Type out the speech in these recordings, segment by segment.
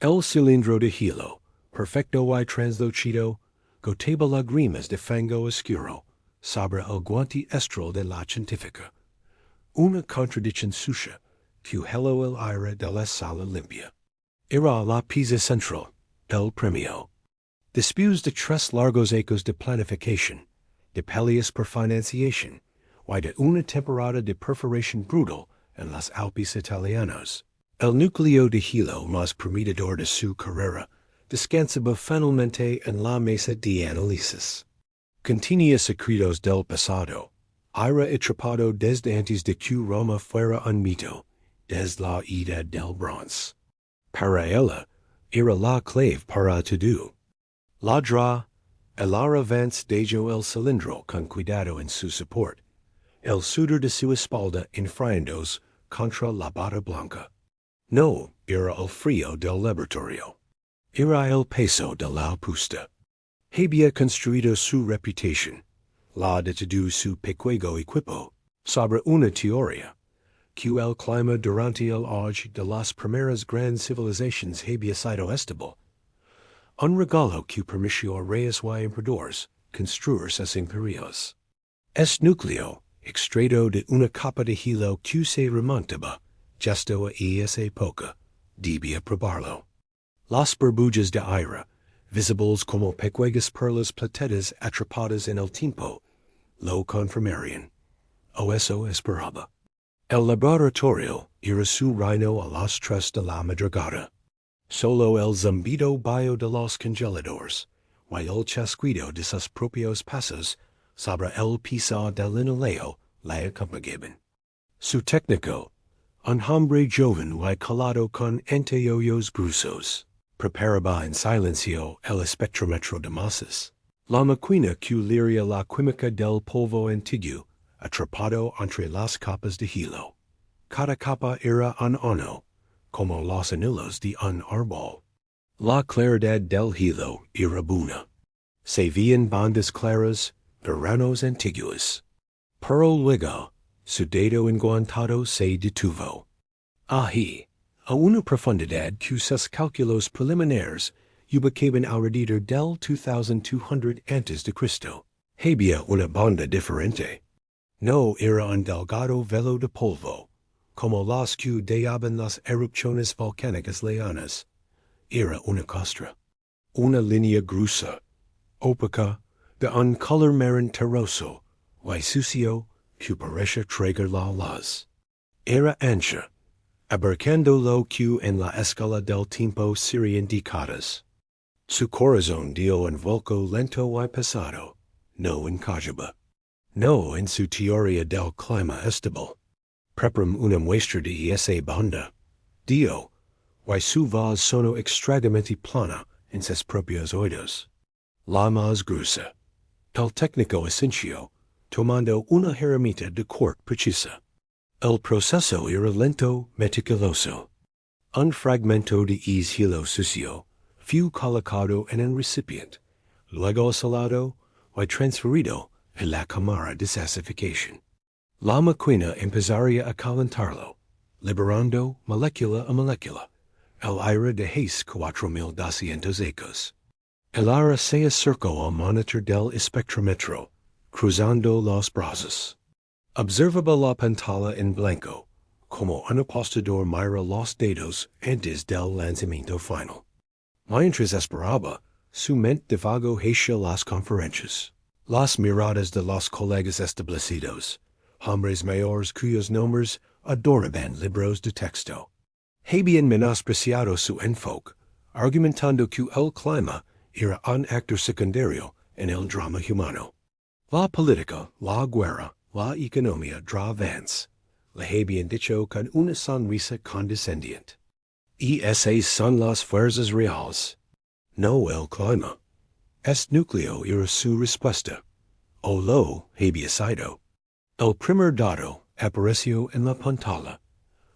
El cilindro de hielo, perfecto y translucido, goteba lagrimas de fango oscuro, sobre el guante estro de la científica. Una contradicción sucia, que hello el aire de la sala limpia. Era la pieza central, el premio. Después de tres largos ecos de planificación, de peleas por financiación, y de una temporada de perforación brutal en las Alpes italianas, el núcleo de hielo más prometedor de su carrera descansaba finalmente en la mesa de análisis. Contenía secretos del pasado, era atrapado desde antes de que Roma fuera un mito, desde la edad del bronce. Para ella, era la clave para todo. La dra, el avance dejo el cilindro con cuidado en su soporte, el sudor de su espalda enfriándose contra la bata blanca. No era el frío del laboratorio. Era el peso de la apuesta. Había construido su reputación, la de todo su pequeño equipo, sobre una teoría, que el clima durante el auge de las primeras grandes civilizaciones había sido estable. Un regalo que permitió a reyes y emperadores construir sus imperios. Este núcleo, extraído de una capa de hielo que se remontaba, justo a esa época, debía probarlo. Las burbujas de aire, visibles como pequeñas perlas plateadas atrapadas en el tiempo, lo confirmarían. O eso esperaba. El laboratorio era su reino a las 3 de la madrugada. Solo el zumbido bio de los congeladores, y el chasquido de sus propios pasos sobre el piso del linolejo le acompañaban. Su técnico, un hombre joven y calado con anteojos gruesos, preparaba en silencio el espectrómetro de masas. La máquina que leería la química del polvo antiguo, atrapado entre las capas de hielo. Cada capa era un ono, como los anillos de un árbol. La claridad del hielo era buena. Se veían bandas claras, veranos antiguos. Pero luego, su dedo enguantado se detuvo. Ahí, a una profundidad que sus cálculos preliminares ubicaban alrededor del 2200 a.C., había una banda diferente. No era un delgado velo de polvo, como las que dejaban las erupciones volcánicas lejanas. Era una costra. Una línea gruesa, opaca, de un color marrón terroso, y sucio, que parece traer la luz. Era ancha, abarcando lo que en la escala del tiempo serían décadas. Su corazón dio un vuelco lento y pesado, no en cojaba. No en su teoría del clima estable. Preparam una muestra de esa banda. Dio, y su voz sonó extrañamente plana en sus propios oídos. La más gruesa. El técnico asintió, tomando una herramienta de corte precisa. El proceso era lento, meticuloso. Un fragmento de hielo sucio fue colocado en un recipiente, luego salado y transferido a la cámara de gasificación. La máquina empezaría a calentarlo, liberando molécula a molécula el aire de Hace 4200 ecos. El aire se acercó al monitor del espectrómetro, cruzando los brazos. Observaba la pantalla en blanco, como un apostador mira los dedos antes del lanzamiento final. Mientras esperaba, su mente divagó hacia las conferencias. Las miradas de los colegas establecidos, hombres mayores cuyos nombres adoraban libros de texto, habían menospreciado su enfoque, argumentando que el clima era un actor secundario en el drama humano. La política, la guerra, la economía avance, le habían dicho con una sonrisa condescendiente. Y esas son las fuerzas reales, no el clima. Este núcleo era su respuesta, o lo había sido. El primer dato apareció en la pantalla.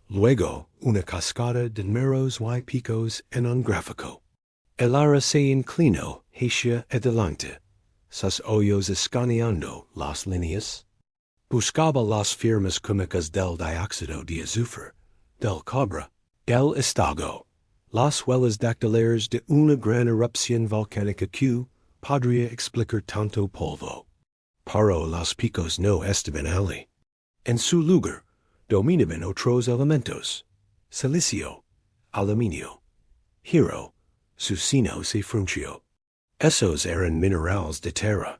Luego, una cascada de números y picos en un gráfico. El aire se inclinó hacia adelante, sus ojos escaneando las líneas. Buscaba las firmas químicas del dióxido de azufre, del cobre, del estago, Las huellas dactilares de una gran erupción volcánica que podría explicar tanto polvo. Pero los picos no estaban allí. En su lugar, dominaban otros elementos: silicio, aluminio, hierro, sucinos y fruncio. Esos eran minerales de tierra.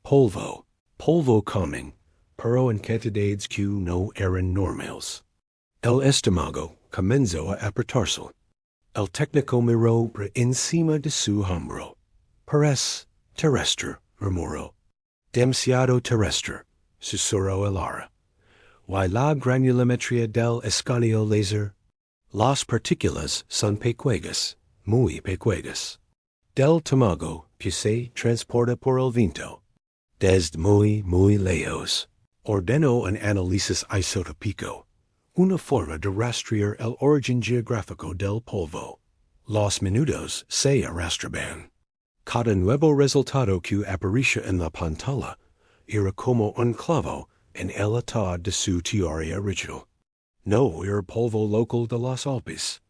Polvo común, pero en cantidades que no eran normales. El estómago comenzó a apretarse. El técnico miró por encima de su hombro. Parece terrestre, murmuró. Demasiado terrestre, susurró el ara. Y la granulometría del escaneo láser. Las partículas son pequeñas, muy pequeñas. Del tamago que se transporta por el viento. Desde muy lejos. Ordenó un análisis isotópico. Una forma de rastrear el origen geográfico del polvo. Los minutos se arrastraban. Cada nuevo resultado que aparecía en la pantalla era como un clavo en el atado de su teoría original. No era polvo local de los Alpes.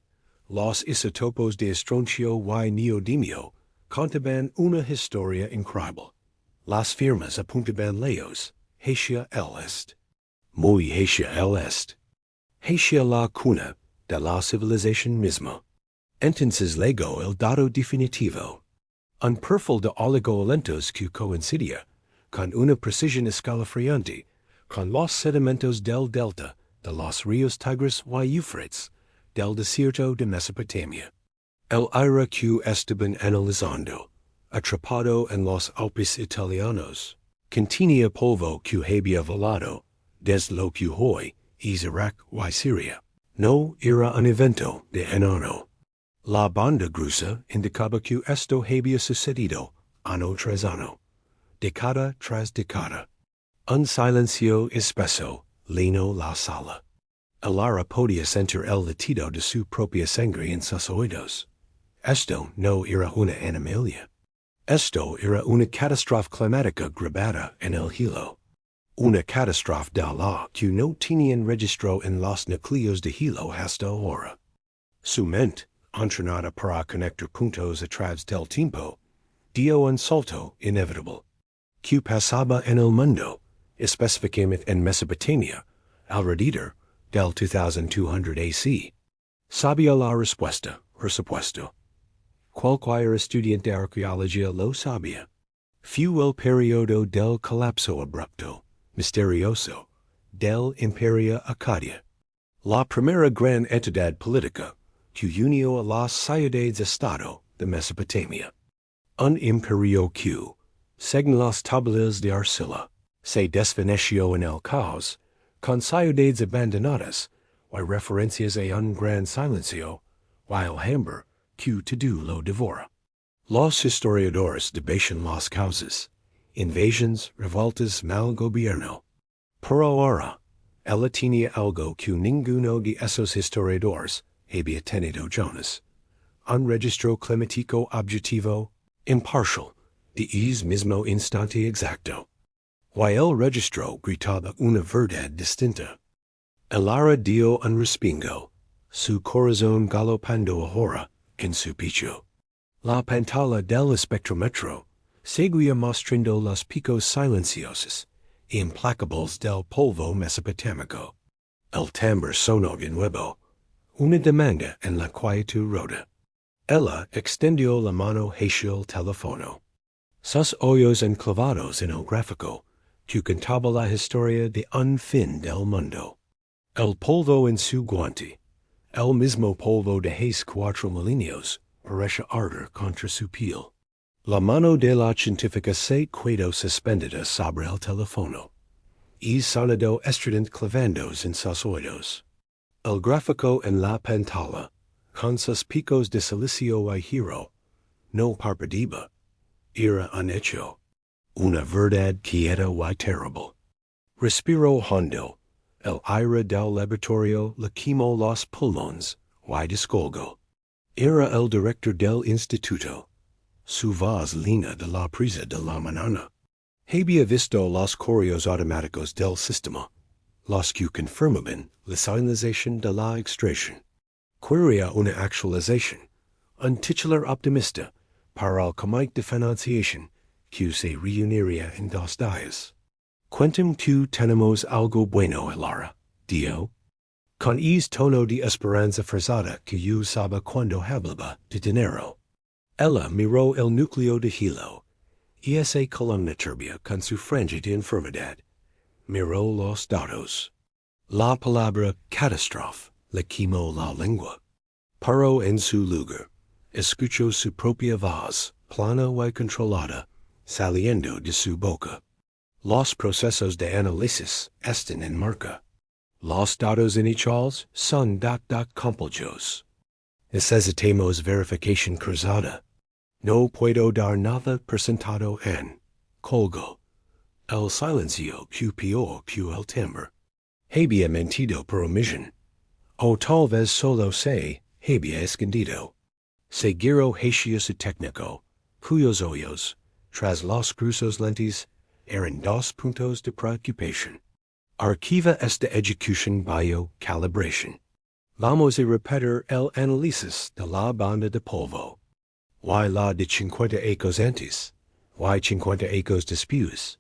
Los isótopos de estroncio y neodimio contaban una historia increíble. Las firmas apuntaban lejos, hacia el este. Muy hacia el este. Hacia la cuna de la civilización misma. Entonces llegó el dato definitivo. Un perfil de oligoelementos que coincidía, con una precisión escalofriante, con los sedimentos del delta de los ríos Tigris y Éufrates, del desierto de Mesopotamia. El aire que estaban analizando, atrapado en los Alpes italianos, contenía polvo que había volado desde lo que hoy es Irak y Siria. No era un evento de enano. La banda gruesa indicaba que esto había sucedido año tras año, década tras década. Un silencio espeso llenó la sala. El aire podía sentir el latido de su propia sangre en sus oídos. Esto no era una anomalía. Esto era una catástrofe climática grabada en el hielo. Una catástrofe de la que no tenían registro en los núcleos de hielo hasta ahora. Su mente, entrenada para conectar puntos a través del tiempo, dio un salto inevitable. Que pasaba en el mundo, específicamente en Mesopotamia, alrededor del 2200 AC. Sabía la respuesta, por supuesto. Cualquier estudiante de arqueología lo sabía. Fue el periodo del colapso abrupto, misterioso, del Imperio Acadio. La primera gran entidad política que unió a las ciudades-estado de Mesopotamia. Un imperio que, según las tablas de arcilla, se desvaneció en el caos, con ciudades abandonadas, y referencias a un gran silencio, y el hambre que todo lo devora. Los historiadores debaten las causas, invasiones, revueltas, mal gobierno. Pero ahora, él tenía algo que ninguno de esos historiadores había tenido Jonas. Un registro climático objetivo, imparcial, de ese mismo instante exacto. Y el registro gritaba una verdad distinta. El aire dio un respingo, su corazón galopando ahora en su pecho. La pantalla del espectrómetro seguía mostrando los picos silenciosos e implacables del polvo mesopotámico. El timbre sonó de nuevo, una demanda en la quietud rota. Ella extendió la mano hacia el teléfono. Sus ojos enclavados en el gráfico, que contaba la historia de un fin del mundo. El polvo en su guante, el mismo polvo de hace 4 milenios, parece arder contra su piel. La mano de la científica se quedó suspendida sobre el teléfono. Y sonado estridente clavandos en sus oídos. El gráfico en la pantalla, con sus picos de silicio y hierro, no parpadeaba. Era un hecho. Una verdad quieta y terrible. Respiró hondo. El aire del laboratorio le quemó los pulmones y descolgó. Era el director del instituto. Su voz lina de la prisa de la mañana. Había visto los correos automáticos del sistema, los que confirmaban la señalización de la extracción. Quería una actualización, un titular optimista, para el comite de financiación, que se reuniría en 2 días. Quantum tu tenemos algo bueno hablar, Dio. Con es tono de esperanza forzada que yo sabe cuando hablaba de dinero. Ella miró el núcleo de hielo, y esa columna turbia con su franja de enfermedad. Miró los datos. La palabra catástrofe le quemó la lengua. Paró en su lugar. Escuchó su propia voz, plana y controlada, saliendo de su boca. Los procesos de análisis están en marcha. Los datos iniciales son completos. Necesitamos verificación cruzada. No puedo dar nada presentado en colgo. El silencio que peor que el timbre. Había mentido por omisión. O tal vez solo se había escondido. Seguiro hacia su técnico, cuyos ojos, tras los cruzos lentes, eran 2 puntos de preocupación. Archiva esta ejecución bio calibration. Vamos a repetir el análisis de la banda de polvo. Y la de 50 ecos antes, y 50 ecos después.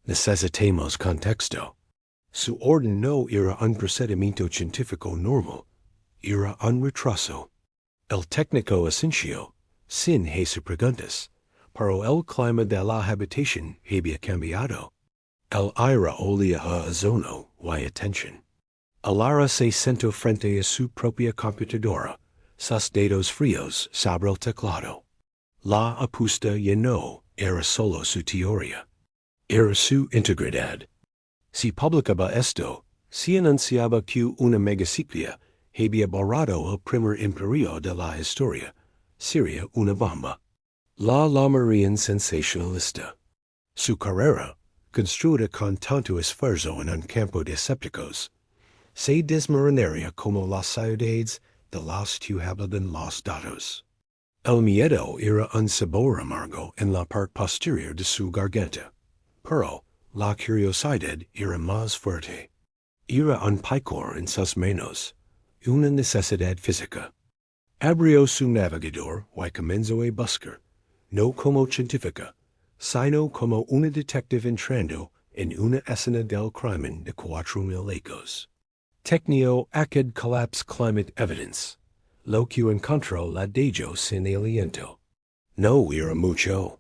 Necesitamos contexto. Su orden no era un procedimiento científico normal, era un retraso. El técnico esencial, sin hacer preguntas, pero el clima de la habitación había cambiado. El aire olía a ozono y atención. Alara se sentó frente a su propia computadora, sus dedos fríos sobre el teclado. La apuesta ya no era solo su teoría, era su integridad. Si publicaba esto, si anunciaba que una MegaSequía había borrado el primer imperio de la historia, sería una bomba. La llamarían sensacionalista. Su carrera, construida con tanto esfuerzo en un campo de escépticos, se desmoronaría como las ciudades de las que hablaban los datos. El miedo era un sabor amargo en la parte posterior de su garganta, pero la curiosidad era más fuerte. Era un picor en sus manos, una necesidad física. Abrió su navegador y comenzó a buscar, no como científica, sino como una detective entrando en una escena del crimen de 4,000 ecos. Tecnio acad collapse climate evidence. Lo que encontró la dejo sin aliento. No era mucho.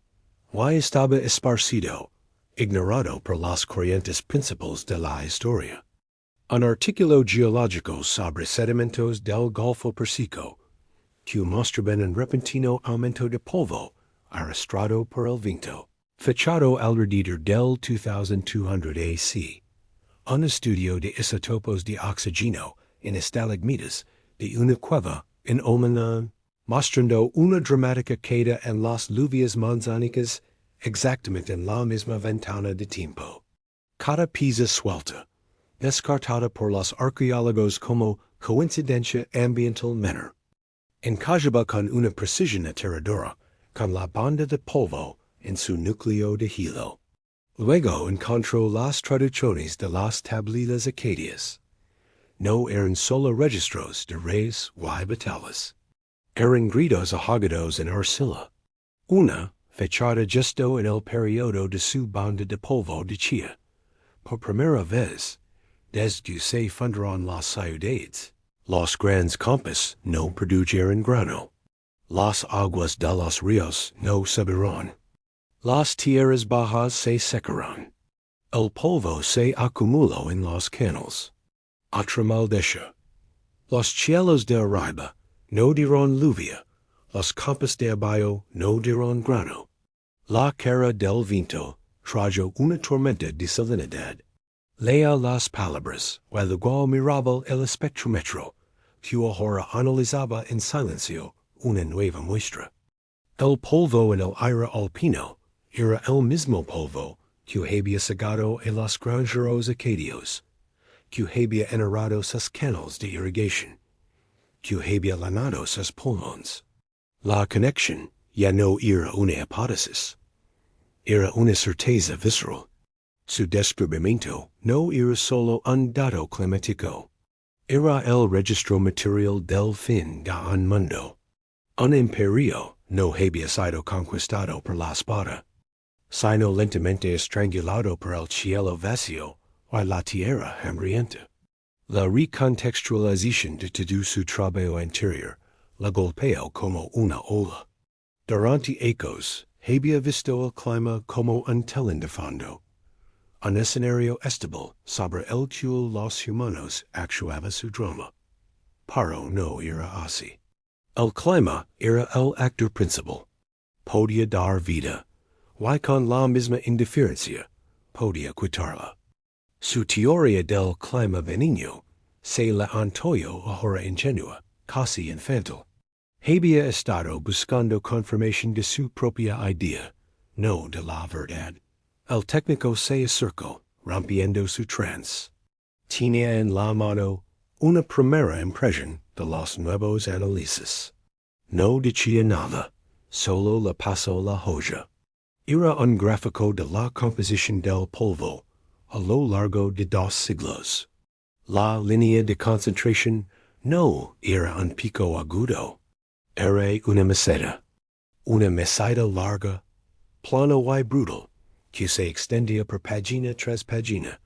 Y estaba esparcido, ignorado por las corrientes principales de la historia. Un artículo geológico sobre sedimentos del Golfo Pérsico, que mostraban un repentino aumento de polvo arrastrado por el viento, fechado alrededor del 2200 AC. Un estudio de isótopos de oxígeno en estalagmitas de una cueva en Oman, mostrando una dramática caída en las lluvias monzónicas exactamente en la misma ventana de tiempo. Cada pieza suelta, descartada por los arqueólogos como coincidencia ambiental menor. Encajaba con una precisión aterradora con la banda de polvo en su núcleo de hielo. Luego encontró las traducciones de las tablillas acadias. No eran solo registros de reyes y batallas. Eran gritos ahogados en arcilla. Una, fechada justo en el periodo de su banda de polvo decía, por primera vez, desde que se fundaron las ciudades, los grandes campos no produjeron grano. Las aguas de los ríos no subirán. Las tierras bajas se secarán. El polvo se acumuló en los canals. Otra maldición. Los cielos de arriba no dirán lluvia. Los campos de abajo no dirán grano. La cara del viento trajo una tormenta de salinidad. Lea las palabras, y luego miraba el espectrómetro, que ahora analizaba en silencio una nueva muestra. El polvo en el aire alpino era el mismo polvo que había cegado a los granjeros acadios, que había enarrado sus canales de irrigación, que había lanado sus pulmones. La conexión ya no era una hipótesis, era una certeza visceral. Su descubrimiento no era solo un dato climático, era el registro material del fin de un mundo. Un imperio no había sido conquistado por la espada, sino lentamente estrangulado por el cielo vacío o la tierra hambrienta. La recontextualización de todo su trabajo anterior la golpeó como una ola. Durante años, había visto el clima como un telón de fondo, un escenario estable sobre el cual los humanos actuaban su drama. Pero no era así. El clima era el actor principal. Podía dar vida, y con la misma indiferencia podía quitarla. Su teoría del clima benigno se la antoyo ahora ingenua, casi infantil. Había estado buscando confirmación de su propia idea, no de la verdad. El técnico se acercó, rompiendo su trance. Tenía en la mano una primera impresión de los nuevos análisis. No decía nada, solo le pasó la hoja. Era un gráfico de la composición del polvo a lo largo de 2 siglos. La línea de concentración no era un pico agudo. Era una meseta larga, plano y brutal, que se extendía por página tras página,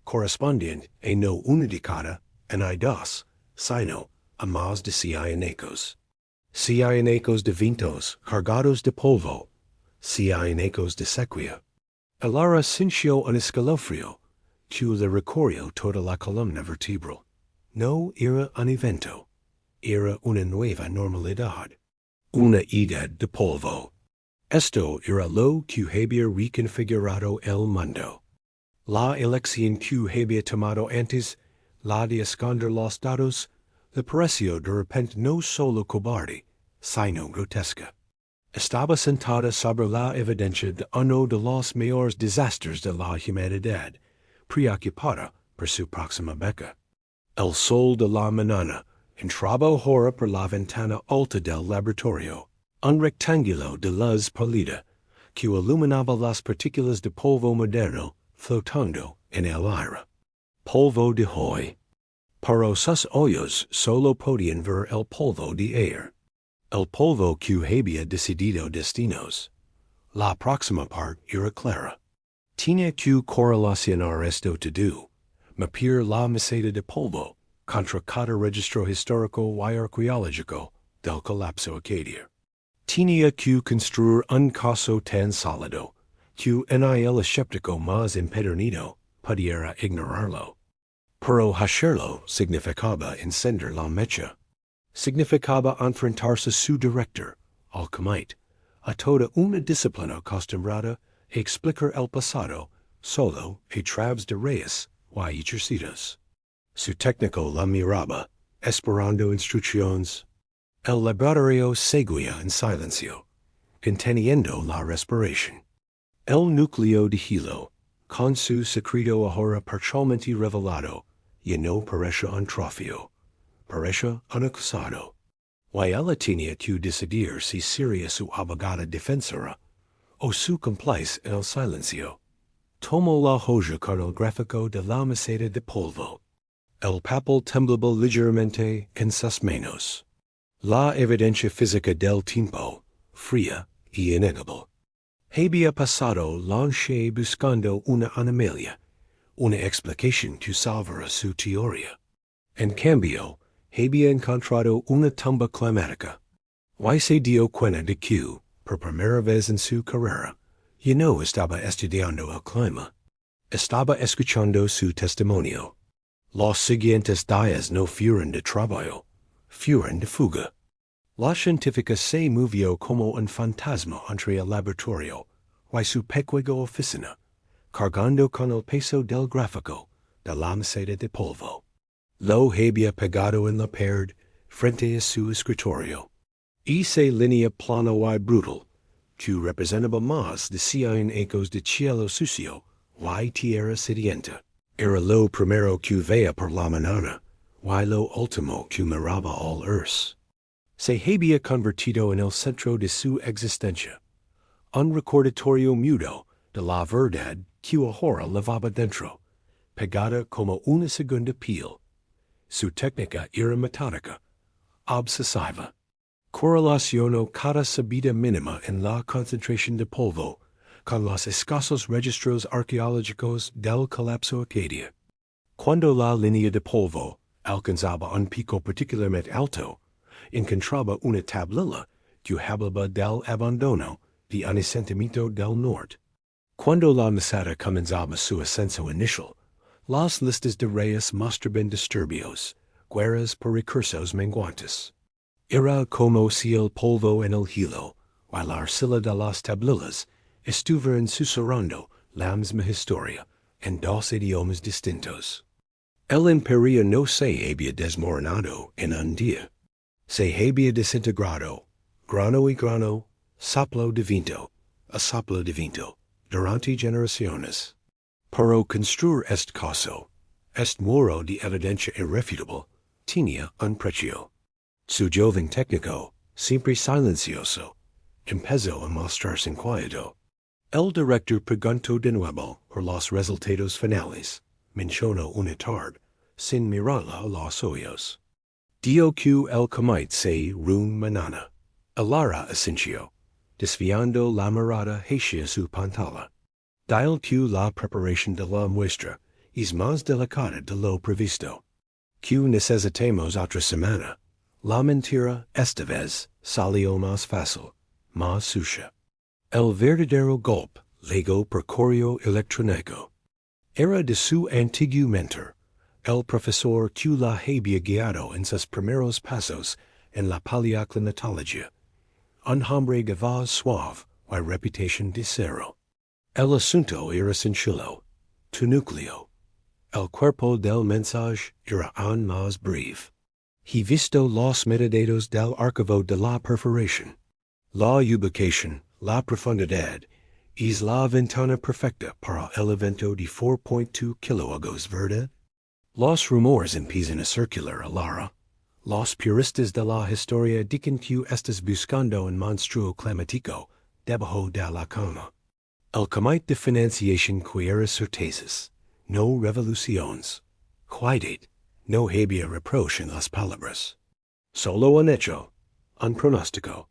correspondiente a no una década en dos, sino a más de 100 años. 100 años de vientos cargados de polvo, 100 años de sequía. El aire sintió un escalofrío, que le recorrió toda la columna vertebral. No era un evento, era una nueva normalidad. Una edad de polvo. Esto era lo que había reconfigurado el mundo. La elección que había tomado antes, la de esconder los datos, le pareció de repente no solo cobarde, sino grotesca. Estaba sentada sobre la evidencia de uno de los mayores desastres de la humanidad, preocupada por su próxima beca. El sol de la mañana entraba ahora por la ventana alta del laboratorio, un rectángulo de luz pálida que iluminaba las partículas de polvo moderno flotando en el aire. Polvo de hoy. Pero sus ojos solo podían ver el polvo de ayer. El polvo que había decidido destinos. La próxima parte era clara. Tenía que correlacionar esto todo, mapear la meseta de polvo contra cada registro histórico y arqueológico del Colapso Acadio. Tenía que construir un caso tan sólido que en el escéptico más empedernido pudiera ignorarlo. Pero hacerlo significaba encender la mecha. Significaba enfrentarse su director, alchemite, a toda una disciplina acostumbrada a explicar el pasado solo a través de reyes y ejercicios. Su técnico la miraba, esperando instrucciones. El laboratorio seguía en silencio, conteniendo la respiración. El núcleo de hielo, con su secreto ahora parcialmente revelado, ya no parece un trofeo, parece un acusado. Y ella tenía que decidir si sería su abogada defensora o su cómplice en el silencio. Tomó la hoja con el gráfico de la meseta de polvo. El papel temblaba ligeramente en sus manos. La evidencia física del tiempo, fría y innegable. Había pasado la noche buscando una anomalía, una explicación que salvara su teoría. En cambio, había encontrado una tumba climática. Y se dio cuenta de que, por primera vez en su carrera, ya no estaba estudiando el clima. Estaba escuchando su testimonio. Los siguientes días no fueron de trabajo, fueron de fuga. La científica se movió como un fantasma entre el laboratorio y su pequeña oficina, cargando con el peso del gráfico de la meseta de polvo. Lo había pegado en la pared frente a su escritorio. Esa línea plana y brutal, que representaba más de 100 ecos de cielo sucio y tierra sedienta, era lo primero que veía por la mañana y lo último que miraba al irse. Se había convertido en el centro de su existencia, un recordatorio mudo de la verdad que ahora levaba dentro, pegada como una segunda piel. Su técnica era metódica, obsesiva. correlaciono cada subida mínima en la concentración de polvo con los escasos registros arqueológicos del Colapso Acadia. Cuando la línea de polvo alcanzaba un pico particularmente alto, encontraba una tablilla que hablaba del abandono de un asentamiento del norte. Cuando la meseta comenzaba su ascenso inicial, las listas de reyes mostraban disturbios, guerras por recursos menguantes. Era como si el polvo en el hielo, o la arcilla de las tablillas, estuvieran susurrando la misma historia en dos idiomas distintos. El imperio no se había desmoronado en un día. Se había desintegrado, grano y grano, soplo de viento, a soplo de viento, durante generaciones. Pero construir este caso, este muro de evidencia irrefutable, tenía un precio. Su joven técnico, siempre silencioso, empezó a mostrarse inquieto. El director preguntó de nuevo por los resultados finales. Mencionó una tarde, sin mirarla a los ojos. Dio que el comité se reúne mañana. Alara asintió, desviando la mirada hacia su pantalla. Dial que la preparación de la muestra es más delicada de lo previsto. Que necesitamos otra semana. La mentira esta vez salió más fácil, más sucia. El verdadero golpe llegó por correo electrónico. Era de su antiguo mentor, el profesor que la había guiado en sus primeros pasos en la paleoclimatología. Un hombre de voz suave y reputación de cero. El asunto era sencillo. Tu núcleo. El cuerpo del mensaje era aún más breve. He visto los metadatos del archivo de la perforación. La ubicación, la profundidad, es la ventana perfecta para el evento de 4.2 kilómetros, ¿verdad? Los rumores empiezan a circular, Alara. Los puristas de la historia dicen que estás buscando un monstruo climático debajo de la cama. El comité de financiación quiere certezas, no revoluciones. Cuidado, no había reproche en las palabras. Solo un hecho, un pronóstico.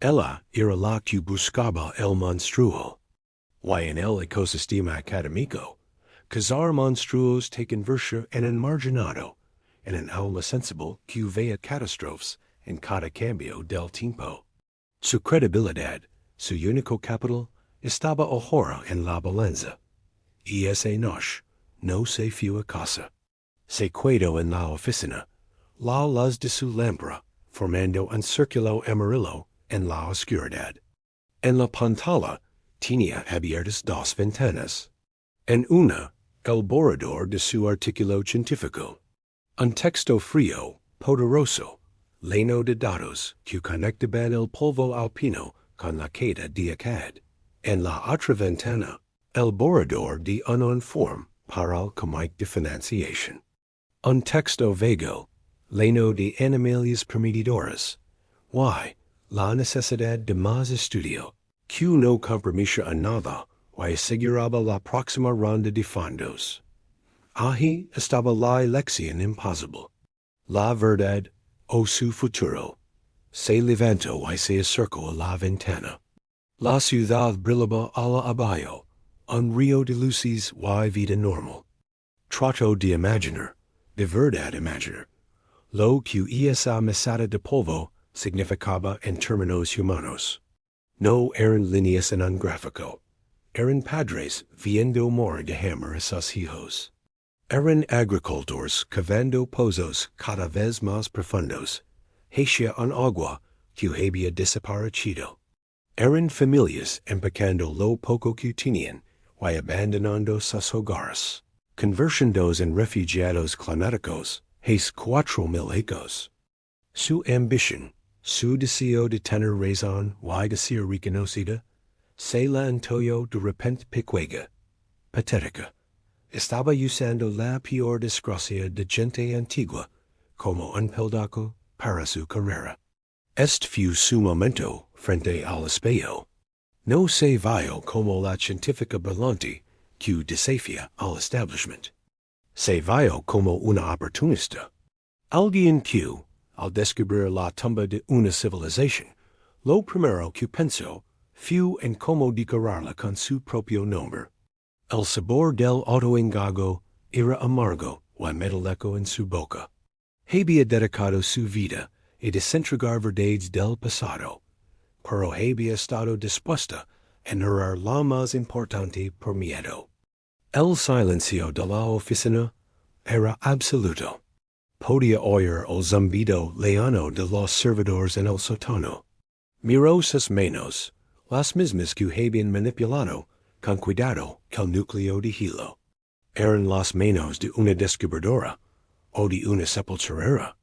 Ella era la que buscaba el monstruo. Y en el ecosistema académico, cazar monstruos te convierte en un marginado, en un aula sensible que vea catástrofes en cada cambio del tiempo. Su credibilidad, su único capital, estaba ahora en la balanza. Y ese noche no se fue a casa. Se quedó en la oficina, la luz de su lámpara, formando un círculo amarillo en la oscuridad. En la pantalla tenía abiertas dos ventanas. En una, el borrador de su artículo científico. Un texto frío, poderoso, lleno de datos que conectaban el polvo alpino con la queda de Acadio. En la otra ventana, el borrador de un informe para el comité de financiación. Un texto vago, lleno de animales prometedores. La necesidad de más estudio, que no comprometía a nada y aseguraba la próxima ronda de fondos. Ahí estaba la elección imposible. La verdad, o su futuro. Se levantó y se acercó a la ventana. La ciudad brillaba a la abajo, un río de luces y vida normal. Trató de imaginar, de verdad imaginar, lo que esa meseta de polvo significaba en términos humanos. No eran líneas en un gráfico. Eran padres viendo morir de hambre a sus hijos. Eran agricultores cavando pozos cada vez más profundos, hacia un agua que había desaparecido. Eran familias empacando lo poco que tenían y abandonando sus hogares, convirtiéndose en refugiados climáticos hace 4.000 años. Su ambición, su deseo de tener razón y de ser reconocida, se la antojo de repente pequeña, patética. Estaba usando la peor desgracia de gente antigua como un peldaño para su carrera. Este fue su momento frente al espejo. No se vio como la científica brillante que desafía al establishment. Se vio como una oportunista. Alguien que, al descubrir la tumba de una civilización, lo primero que pensó fue en cómo decorarla con su propio nombre. El sabor del autoengaño era amargo y metaleco en su boca. Había dedicado su vida a desentregar verdades del pasado, pero había estado dispuesta a ignorar la más importante por miedo. El silencio de la oficina era absoluto. Podía oír el zumbido leano de los servidores en el sótano. Miró sus manos, las mismas que habían manipulado con cuidado el núcleo de hielo. Eran las manos de una descubridora o de una sepulturera.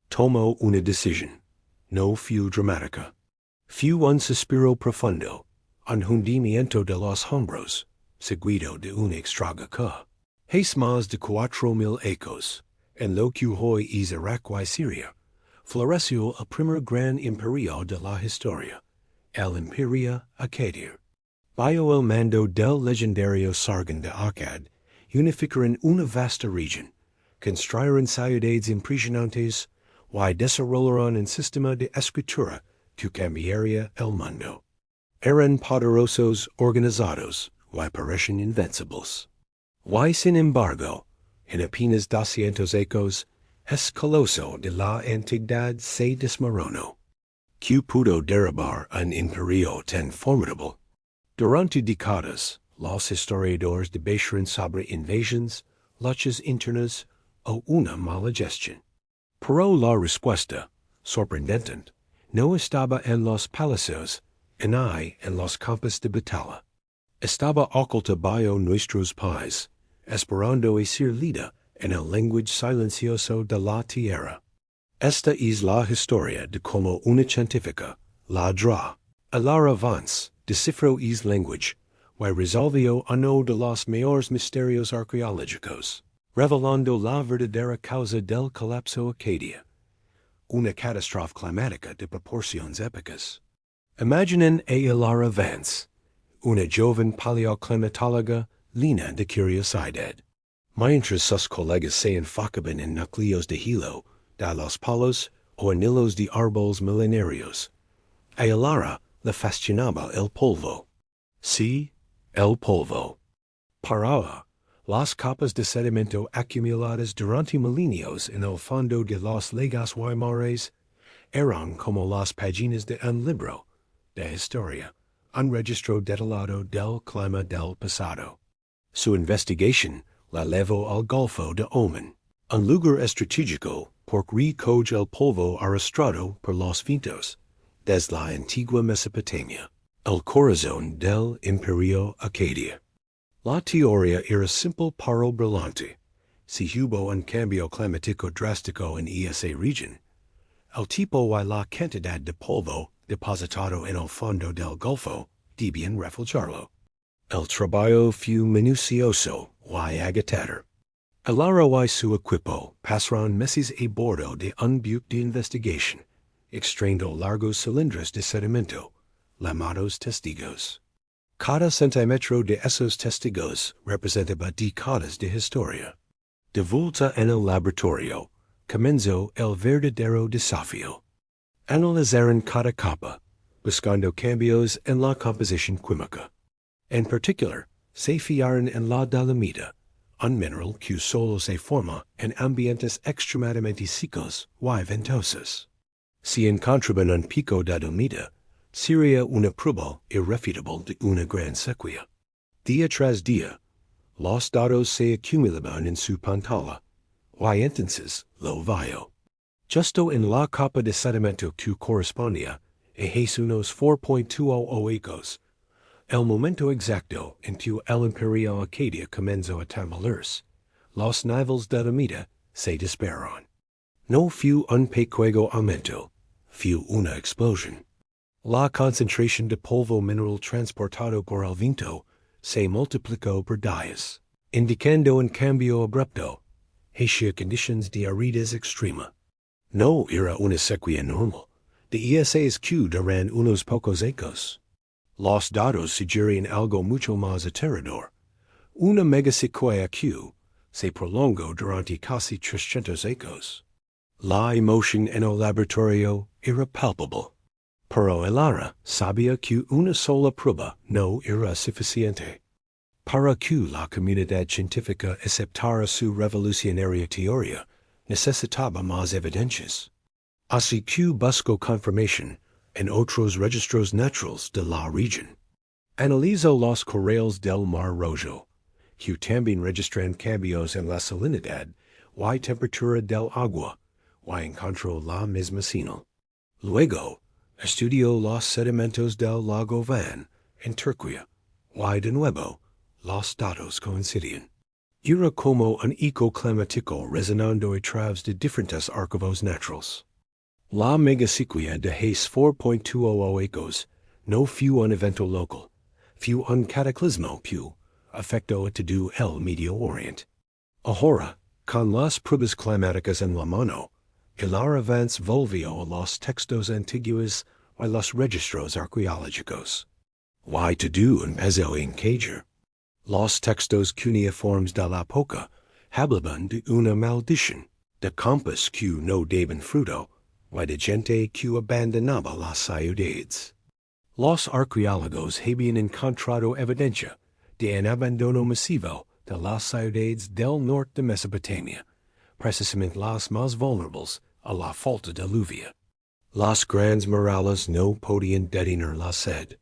Tomó una decisión. No fue dramática. Fue un suspiro profundo, un hundimiento de los hombros, seguido de una extraña ca. Es más de 4,000 ecos, en lo que hoy es Irak y Siria, floreció el primer gran imperio de la historia, el Imperio Acadio. Bajo el mando del legendario Sargon de Akkad, unificaron una vasta región, construyeron ciudades impresionantes y desarrollaron un sistema de escritura que cambiaría el mundo. Eran poderosos, organizados y parecían invencibles. Y sin embargo, en apenas 200 ecos, el coloso de la antigüedad se desmoronó. ¿Qué pudo derribar un imperio tan formidable? Durante décadas, los historiadores debatieron sobre invasiones, luchas internas o una mala gestión. Pero la respuesta, sorprendente, no estaba en los palacios, ni en los campos de batalla. Estaba oculta bajo nuestros pies, esperando ser leída en el lenguaje silencioso de la tierra. Esta es la historia de cómo una científica, la DRA, a la avance, descifró el lenguaje, y resolvió uno de los mayores misterios arqueológicos, revelando la verdadera causa del colapso Acadia, una catástrofe climática de proporciones épicas. Imaginen a la avance, una joven paleoclimatóloga llena de curiosidad. Mientras sus colegas se enfocaban en núcleos de hielo, de los polos o en hilos de árboles milenarios, a Lara le fascinaba el polvo. Sí, el polvo. Para las capas de sedimento acumuladas durante milenios en el fondo de los lagos y mares eran como las páginas de un libro de historia, un registro detallado del clima del pasado. Su investigación la llevó al Golfo de Oman, un lugar estratégico porque recoge el polvo arrastrado por los vientos desde la antigua Mesopotamia, el corazón del Imperio Acadio. La teoría era simple pero brillante. Si hubo un cambio climático drástico en esa región, el tipo y la cantidad de polvo depositado en el fondo del Golfo debían reflejarlo. El trabajo fue minucioso y agotador. Alara y su equipo pasaron meses a bordo de un buque de investigación, extrayendo largos cilindros de sedimento, llamados testigos. Cada centímetro de esos testigos representaba décadas de historia. De vuelta en el laboratorio, comenzó el verdadero desafío. Analizaron cada capa, buscando cambios en la composición química. En particular, se fijaron en la dolomita, un mineral que solo se forma en ambientes extremadamente secos y ventosos. Si encontraban un pico de dolomita, sería una prueba irrefutable de una gran sequía. Día tras día, los datos se acumulaban en su pantalla, y entonces lo vio. Justo en la capa de sedimento que correspondía a unos 4.20 ecos, el momento exacto en que el Imperio Acadio comenzó a temblarse, los niveles de dolomita se dispararon. No fue un pequeño aumento, fue una explosión. La concentración de polvo mineral transportado por el viento se multiplicó por 10, indicando un cambio abrupto hacia condiciones de aridez extrema. No era una sequía normal, de esas que duran unos pocos ecos. Los datos sugieren algo mucho más aterrador, una megasequía que se prolongó durante casi 300 ecos. La emoción en el laboratorio era palpable. Pero Elara sabía que una sola prueba no era suficiente. Para que la comunidad científica aceptara su revolucionaria teoría, necesitaba más evidencias. Así que buscó confirmación en otros registros naturales de la región. Analizó los corrales del Mar Rojo, que también registran cambios en la salinidad y temperatura del agua, y encontró la misma señal. Luego, estudió los sedimentos del lago Van en Turquía, y de nuevo, los datos coincidían. Era como un eco climático resonando a través de diferentes archivos naturales. La MegaSequía de Hace 4.200 ecos no fue un evento local, fue un cataclismo que afectó a todo el Medio Oriente. Ahora, con las pruebas climáticas en la mano, el avance volvió a los textos antiguos y los registros arqueológicos. Y todo empezó en Cager. Los textos cuneiformes de la época hablaban de una maldición, de campos que no daban fruto, y de gente que abandonaba las ciudades. Los arqueólogos habían encontrado evidencia de un abandono masivo de las ciudades del norte de Mesopotamia, precisamente las más vulnerables a la falta de lluvia. Las grandes murallas no podían detener la sed.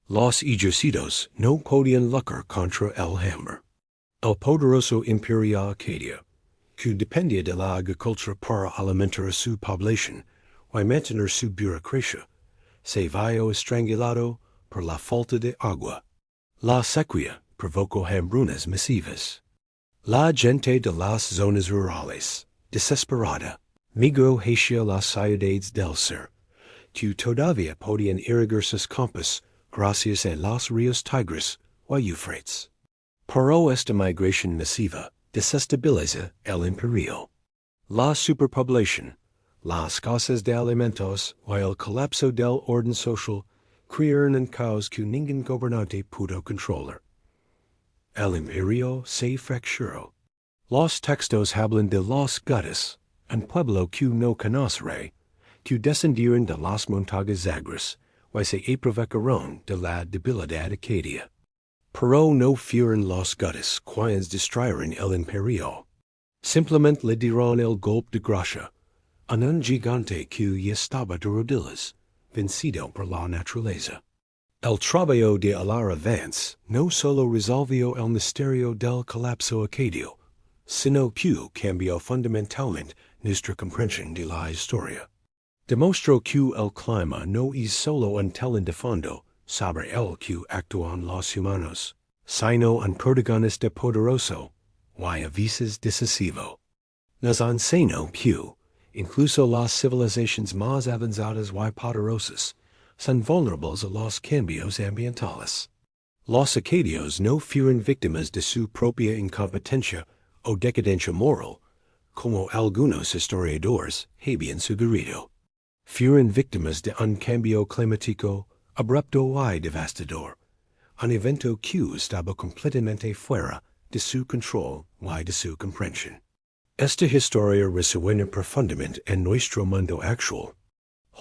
Los ejércitos no podían luchar contra el hambre. El poderoso Imperio Acadio, que dependía de la agricultura para alimentar a su población y mantener su burocracia, se vio estrangulado por la falta de agua. La sequía provocó hambrunas masivas. La gente de las zonas rurales, desesperada, migró hacia las ciudades del sur, que todavía podían irrigar sus campos gracias a los ríos Tigris o Éufrates. Pero esta migración masiva desestabiliza el imperio. La superpoblación, la escasez de alimentos y el colapso del orden social crearon un caos que ningún gobernante pudo controlar. El imperio se fracturó. Los textos hablan de los guerras, un pueblo que no conocerá, que descendieron de las montañas Zagros y se aprovecharon de la debilidad acadia. Pero no fueron los guerras quienes destruyeron el imperio. Simplemente le dieron el golpe de gracia a un gigante que ya estaba de rodillas, vencido por la naturaleza. El trabajo de el avance no solo resolvió el misterio del colapso acadio, sino que cambió fundamentalmente nuestra comprensión de la historia. Demostró que el clima no es solo un telón de fondo sobre el que actúan los humanos, sino un protagonista poderoso y a veces decisivo. Nos enseñó que incluso las civilizaciones más avanzadas y poderosas son vulnerables a los cambios ambientales. Los acadios no fueron víctimas de su propia incompetencia o decadencia moral, como algunos historiadores habían sugerido. Fueron víctimas de un cambio climático abrupto y devastador, un evento que estaba completamente fuera de su control y de su comprensión. Esta historia resuena profundamente en nuestro mundo actual.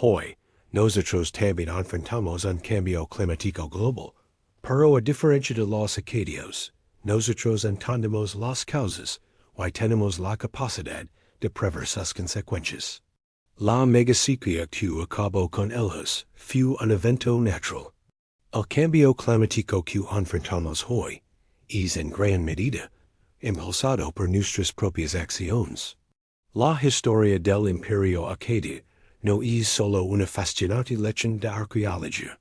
Hoy, nosotros también enfrentamos un cambio climático global, pero a diferencia de los acadios, nosotros entendemos las causas y tenemos la capacidad de prever sus consecuencias. La MegaSequía que acabó con ellos fue un evento natural. El cambio climático que enfrentamos hoy es en gran medida impulsado por nuestras propias acciones. La historia del Imperio Acadio no es solo una fascinante lección de arqueología,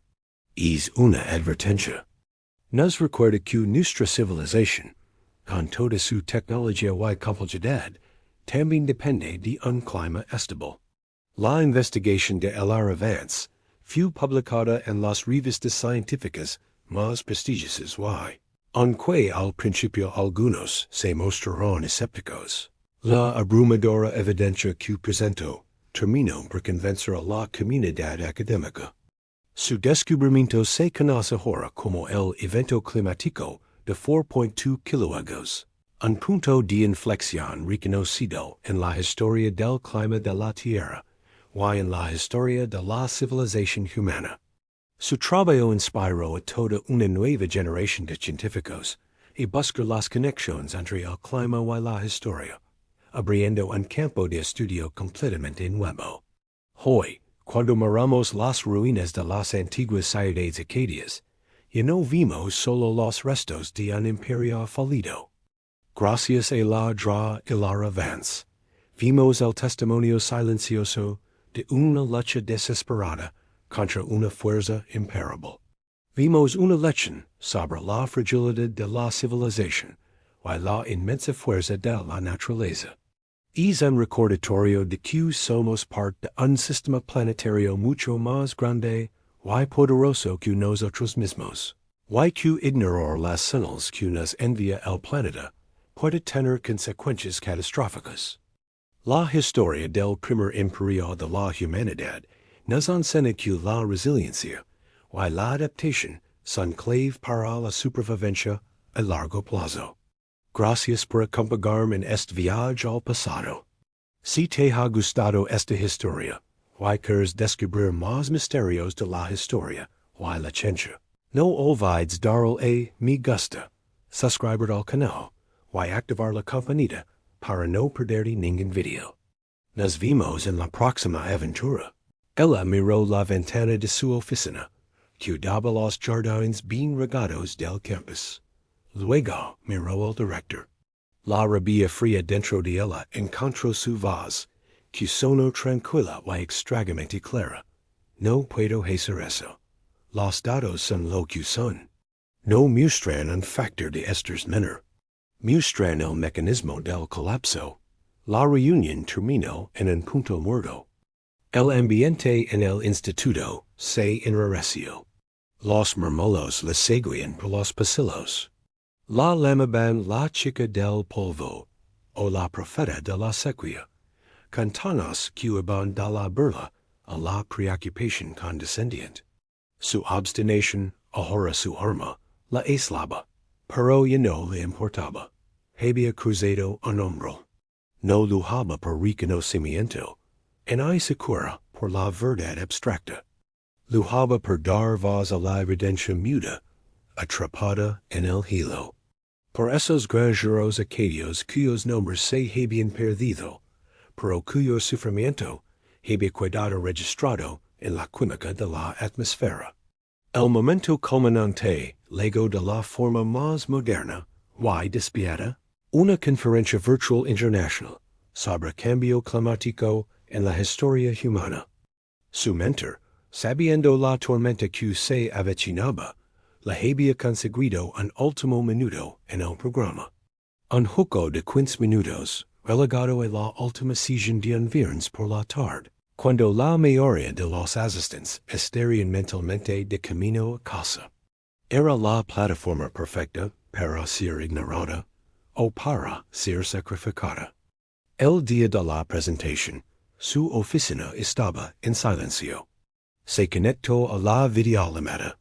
es una advertencia. Nos recuerda que nuestra civilización, con toda su tecnología y complejidad, también depende de un clima estable. La investigación de el avance fue publicada en las revistas científicas más prestigiosas y, aunque al principio algunos se mostraron escépticos, la abrumadora evidencia que presentó terminó por convencer a la comunidad académica. Su descubrimiento se conoce ahora como el evento climático de 4.2 kilómetros, Un punto de inflexión reconocido en la historia del clima de la Tierra y en la historia de la civilización humana. Su trabajo inspiró a toda una nueva generación de científicos y buscar las conexiones entre el clima y la historia, abriendo un campo de estudio completamente nuevo. Hoy, cuando miramos las ruinas de las antiguas ciudades acadias, ya no vimos solo los restos de un imperio fallido. Gracias a la dra y la avance, vimos el testimonio silencioso de una lucha desesperada contra una fuerza imparable. Vimos una lección sobre la fragilidad de la civilización y la inmensa fuerza de la naturaleza. Es un recordatorio de que somos parte de un sistema planetario mucho más grande y poderoso que nosotros mismos, y que ignorar las señales que nos envía el planeta puede tener consecuencias catastróficas. La historia del primer imperio de la humanidad nos enseña que la resiliencia y la adaptación son clave para la supervivencia a largo plazo. Gracias por acompañarme en este viaje al pasado. Si te ha gustado esta historia, y quieres descubrir más misterios de la historia y la ciencia, no olvides darle a me gusta, suscribir al canal y activar la campanita para no perderte ningún video. Nos vemos en la próxima aventura. Ella miró la ventana de su oficina, que daba los jardines bien regados del campus. Luego miró al director. La rabia fría dentro de ella encontró su voz, que sonó tranquila y extrañamente clara. No puedo hacer eso. Los datos son lo que son. No muestran un factor de estos menor. Muestran el mecanismo del colapso. La reunión terminó en un punto muerto. El ambiente en el instituto se enrareció. Los murmullos le seguían por los pasillos. La llamaban la chica del polvo, o la profeta de la sequía. Cantanos que iban de la burla a la preocupación condescendiente. Su obstinación, ahora su arma, la aislaba, pero ya no le importaba. Había cruzado un hombro. No luchaba por reconocimiento, ni siquiera por la verdad abstracta. Luchaba por dar voz a la redención muda, atrapada en el hielo. Por esos guerreros acadios cuyos nombres se habían perdido, pero cuyo sufrimiento había quedado registrado en la química de la atmósfera. El momento culminante, luego de la forma más moderna y despiadada, una conferencia virtual internacional sobre cambio climático en la historia humana. Su mentor, sabiendo la tormenta que se avecinaba, le había conseguido un último minuto en el programa. Un juego de 15 minutos, relegado a la última sesión de un viernes por la tarde, cuando la mayoría de los asistentes estarían mentalmente de camino a casa. Era la plataforma perfecta para ser ignorada o para ser sacrificada. El día de la presentación, su oficina estaba en silencio. Se conectó a la videollamada.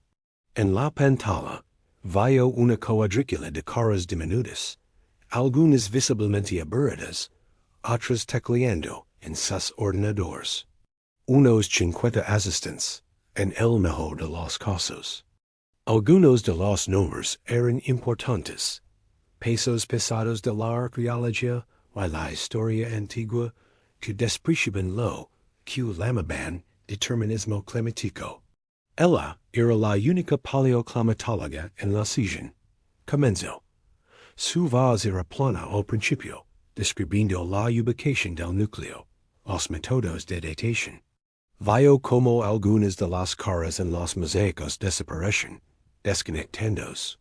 En la pantalla, vio una cuadrícula de caras diminutas, algunas visiblemente aburridas, otras tecleando en sus ordenadores. Unos 50 asistentes, en el mejor de los casos. Algunos de los nombres eran importantes. Pesos pesados de la arqueología y la historia antigua que despreciaban lo que llamaban determinismo climático. Ella era la única paleoclimatóloga en la sesión. Comenzó. Su voz era plana al principio, describiendo la ubicación del núcleo, los métodos de datación. Vio como algunas de las caras en los mosaicos desaparecen, desconectándose.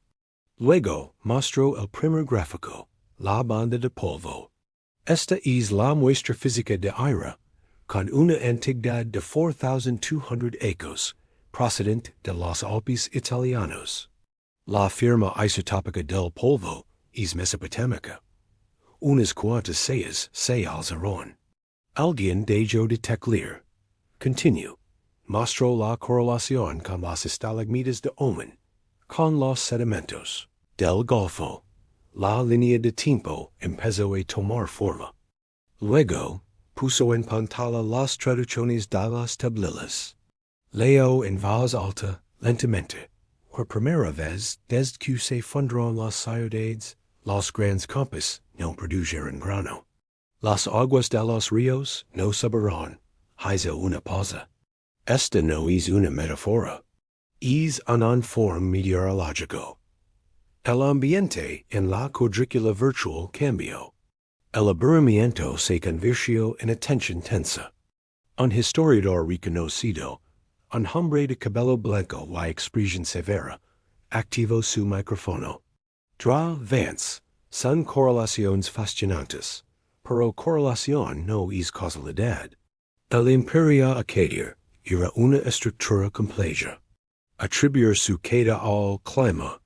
Luego mostró el primer gráfico, la banda de polvo. Esta es la muestra física de aire, con una antigüedad de 4,200 años, procedente de los Alpes italianos. La firma isotópica del polvo es mesopotámica. Unas cuantas se alzaron. Alguien dejó de teclear. Continuó. Mostró la correlación con las estalagmitas de Oman, con los sedimentos del Golfo, La línea de tiempo empezó a tomar forma. Luego, puso en pantalla las traducciones de las tablelas. Leo en voz alta, lentamente. Por primera vez, desde que se fundaron las ciudades, los grandes campos no produjeron grano. Las aguas de los ríos no subirán. Hizo una pausa. Esta no es una metáfora. Es un informe meteorológico. El ambiente en la cuadrícula virtual cambió. El aburrimiento se convirtió en atención tensa. Un historiador reconocido, un hombre de cabello blanco y expresión severa, activó su micrófono. Vance, son correlaciones fascinantes, pero correlación no es causalidad. El Imperio Acadio era una estructura compleja. Atribuir su queda al clima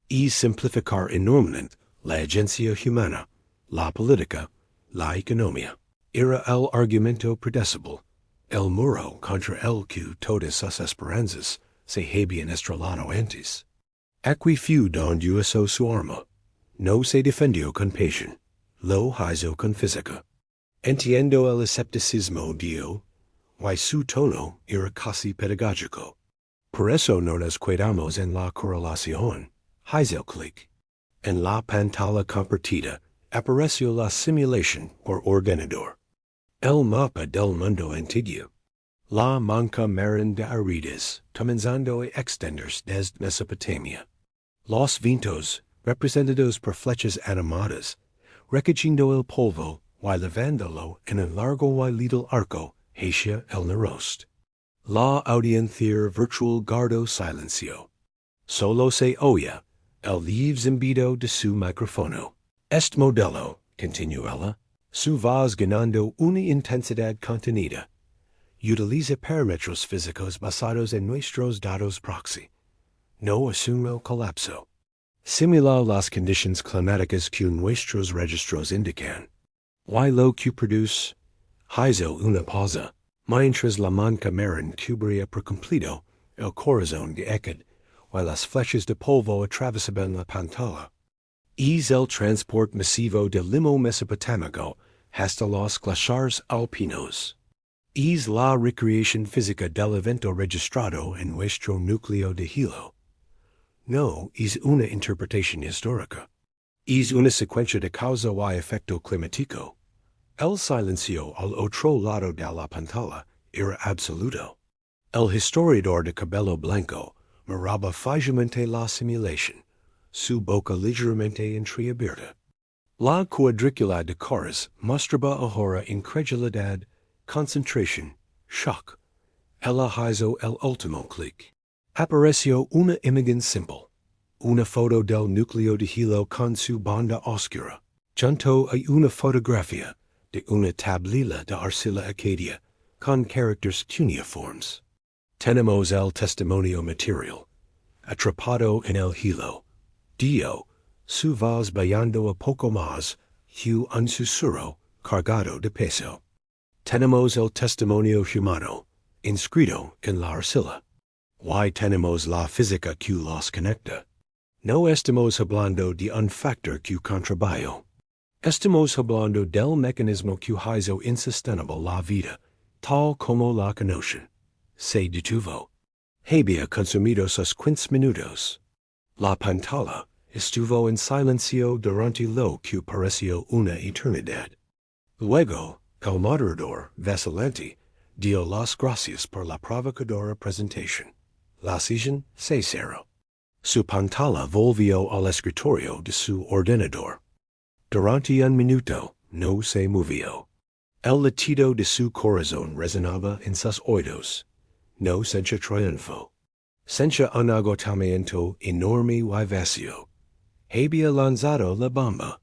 es simplificar enormemente la agencia humana, la política, la economía. Era el argumento predecible, el muro contra el que todas sus esperanzas se habían estrellado antes. Aquí fue donde usó su arma. No se defendió con pasión, lo hizo con física. Entiendo el escepticismo dio, y su tono era casi pedagógico. Por eso no nos quedamos en la correlación. Hizo clic. En la pantalla compartida apareció la simulación por ordenador. El mapa del mundo antiguo. La manca marin de Arides, comenzando a extenderse desde Mesopotamia. Los vientos, representados por flechas animadas, recogiendo el polvo y levándolo en un largo y little arco hacia el noroeste. La audiencia virtual guardó silencio. Solo se oía el leve zumbido de su micrófono. Este modelo, continuó ella, su voz ganando una intensidad contenida, utiliza parámetros físicos basados en nuestros datos proxy. No asume colapso. Simula las condiciones climáticas que nuestros registros indican. Y lo que produce. Hizo una pausa, mientras la manca marin cubría por completo el corazón de Ecad, y las flechas de polvo atravesaban la pantalla. Es el transporte masivo del limo mesopotámico hasta los glaciares alpinos. Es la recreación física del evento registrado en nuestro núcleo de hielo. No es una interpretación histórica. Es una secuencia de causa y efecto climático. El silencio al otro lado de la pantalla era absoluto. El historiador de cabello blanco miraba fijamente la simulación, su boca ligeramente entreabierta. La cuadrícula de caras mostraba ahora incredulidad, concentración, shock. Ella hizo el último clic. Apareció una imagen simple. Una foto del núcleo de hielo con su banda oscura, junto a una fotografía de una tablilla de arcilla acadia con caracteres cuneiformes. Tenemos el testimonio material, atrapado en el hielo. Dio, su voz bailando a poco más, un susurro cargado de peso. Tenemos el testimonio humano, inscrito en la arcilla. Y tenemos la física que los conecta. No estamos hablando de un factor que contribuye. Estamos hablando del mecanismo que hizo insostenible la vida, tal como la conocen. Se detuvo. Había consumido sus 15 minutos. La pantalla estuvo en silencio durante lo que pareció una eternidad. Luego, el moderador, vacilante, dio las gracias por la provocadora presentación. La sesión se cerró. Su pantalla volvió al escritorio de su ordenador. Durante un minuto no se movió. El latido de su corazón resonaba en sus oídos. No sentía triunfo. Sentía un agotamiento enorme y vacío. Había lanzado la bomba.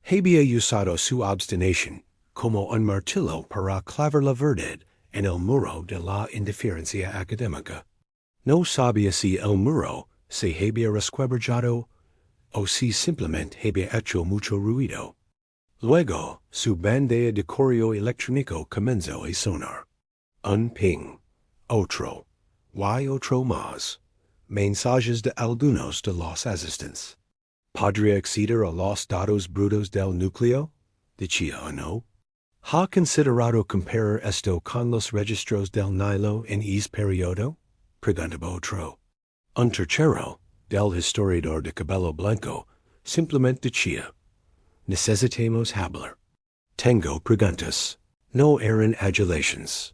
Había usado su obstinación como un martillo para clavar la verdad en el muro de la indiferencia académica. No sabía si el muro se había resquebrajado o si simplemente había hecho mucho ruido. Luego, su bandeja de correo electrónico comenzó a sonar. Un ping. Otro. Y otro más. Mensajes de algunos de los asistentes. Podría acceder a los datos brutos del núcleo? Decía o no. ¿Ha considerado comparar esto con los registros del Nilo en ese periodo? Preguntaba otro. Un tercero, del historiador de cabello blanco, simplemente decía, necesitamos hablar. Tengo preguntas. No eran adulaciones.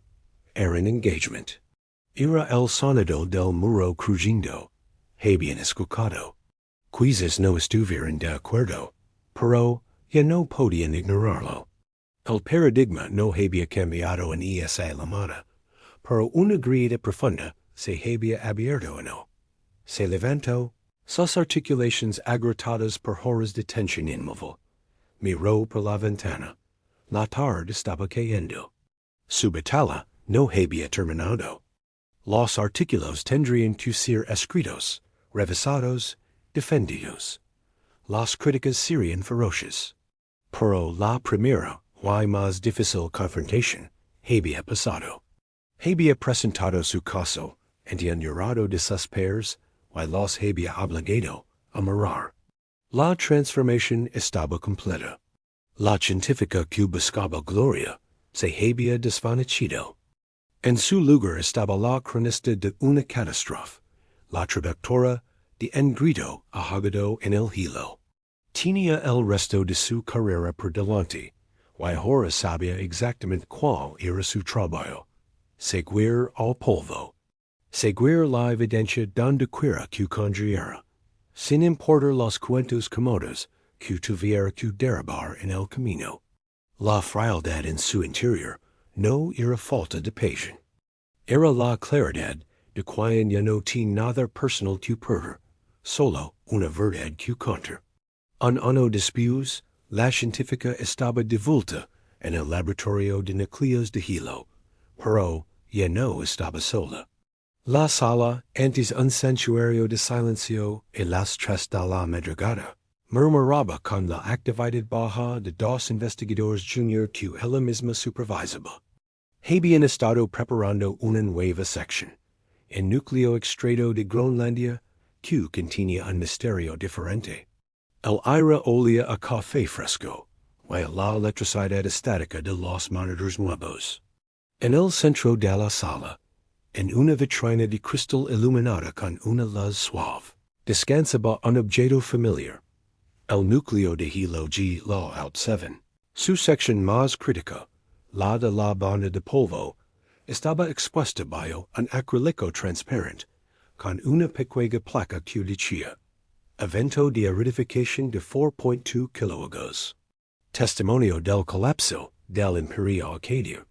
Eran engagement. Era el sonido del muro crujiendo. Habían escuchado. Quizás no estuvieran de acuerdo, pero ya no podían ignorarlo. El paradigma no había cambiado en esa llamada, pero una grida profunda se había abierto o no. Se levantó, sus articulaciones agotadas por horas de tensión inmóvil. Miró por la ventana. La tarde estaba cayendo. Su batalla no había terminado. Los artículos tendrían que ser escritos, revisados, defendidos. Las críticas serían feroces. Pero la primera, y más difícil confrontación, había pasado. Había presentado su caso, ante un jurado de sus pares, y los había obligado a mirar. La transformación estaba completa. La científica que buscaba gloria se había desvanecido. En su lugar estaba la cronista de una catástrofe, la traductora de un grito ahogado en el hielo. Tenía el resto de su carrera por delante, y ahora sabía exactamente cuál era su trabajo. Seguir al polvo. Seguir la evidencia donde quiera que conduciera, sin importar los cuentos cómodos que tuviera que derribar en el camino. La frialdad en su interior no era falta de pasión. Era la claridad de quien ya no tiene nada personal que perder, solo una verdad que contar. En uno después, la científica estaba devuelta en el laboratorio de núcleos de hielo, pero ya no estaba sola. La sala, antes un santuario de silencio y las 3 de la madrugada, murmuraba con la actividad baja de 2 investigadores junior que ella misma supervisaba. Habían estado preparando una nueva sección, el núcleo extraído de Groenlandia, que contenía un misterio diferente. El aire olía a café fresco, y la electricidad estática de los monitores nuevos. En el centro de la sala, en una vitrina de cristal iluminada con una luz suave, descansaba un objeto familiar, el núcleo de hielo G la Alt 7. Su sección más crítica, la de la banda de polvo, estaba expuesta bajo un acrílico transparente, con una pequeña placa que decía, evento de aridificación de 4.2 kilómetros. Testimonio del colapso del Imperio Acadio.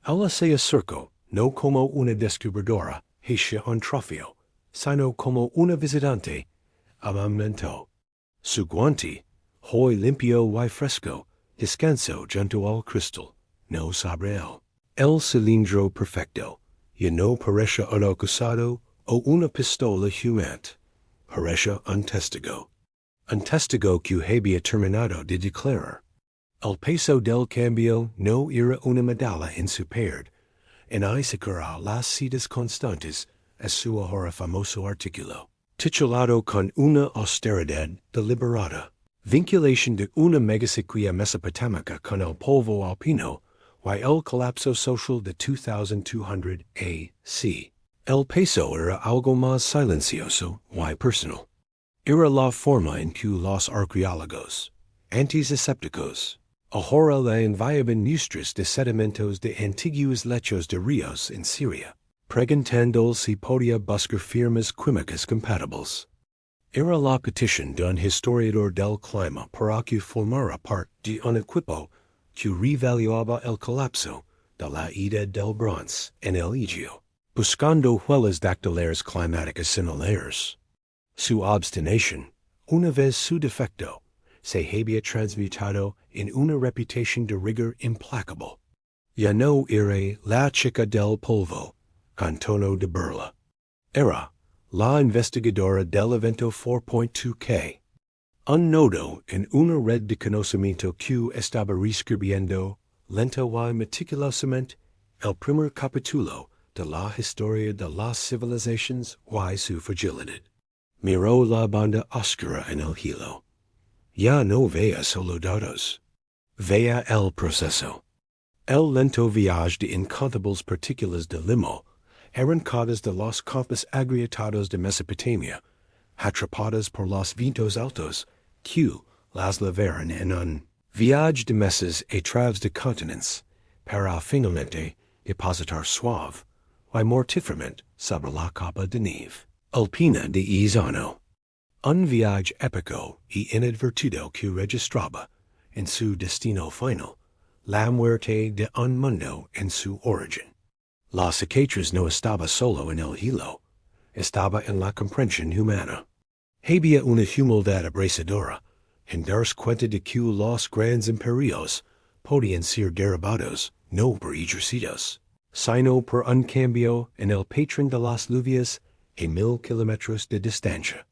Ella se acercó, no como una descubridora hacia un trofeo, sino como una visitante, amamento. Su guante, hoy limpio y fresco, descansó junto al cristal, no sobre él. El cilindro perfecto, ya no parecía un acusado o una pistola humante, parecía un testigo. Un testigo que había terminado de declarar. El peso del cambio no era una medalla en su pared, en asegurar las citas constantes a su ahora famoso artículo, titulado con una austeridad deliberada, vinculación de una megasequía mesopotámica con el polvo alpino y el colapso social de 2200 AC. El peso era algo más silencioso y personal. Era la forma en que los arqueólogos, antes escépticos, ahora le enviaban muestras de sedimentos de antiguos lechos de ríos en Siria, preguntando si podía buscar firmas químicas compatibles. Era la petición de un historiador del clima para que formara parte de un equipo que revaluaba el colapso de la edad del bronce en el Egeo, buscando huellas dactilares climáticas similares. Su obstinación, una vez su defecto, se había transmutado en una reputación de rigor implacable. Ya no era la chica del polvo, con tono de burla. Era la investigadora del evento 4.2K. Un nodo en una red de conocimiento que estaba reescribiendo, lenta y meticulosamente, el primer capítulo de la historia de las civilizaciones y su fragilidad. Miró la banda oscura en el hielo. Ya no vea solo dados. Vea el proceso. El lento viaje de incontables partículas de limo, arrancadas de los campos agrietados de Mesopotamia, atrapadas por los vientos altos, que las llevaron en un viaje de meses a través de continentes, para finalmente depositar suave y mortíferamente sobre la capa de nieve alpina de Izano. Un viaje épico y inadvertido que registraba, en su destino final, la muerte de un mundo en su origen. La cicatriz no estaba solo en el hielo, estaba en la comprensión humana. Había una humildad abrasadora, en darse cuenta de que los grandes imperios podían ser derribados no por ejercicios, sino por un cambio en el patrón de las lluvias a 1000 kilómetros de distancia.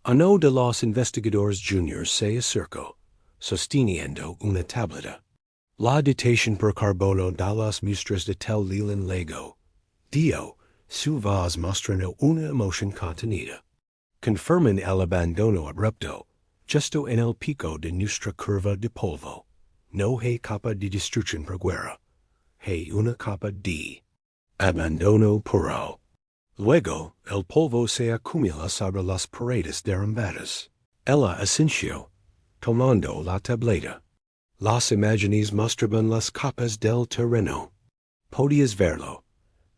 Uno de los investigadores juniors se acercó, sosteniendo una tableta. La datación por carbono de las muestras de tel Leland Lego dio su voz mostrando una emoción contenida. Confirman el abandono abrupto, justo en el pico de nuestra curva de polvo. No hay capa de destrucción por guerra. Hay una capa de abandono puro. Luego, el polvo se acumula sobre las paredes derrumbadas. Ella ascensió, tomando la tableta. Las imágenes mostraban las capas del terreno. Podías verlo.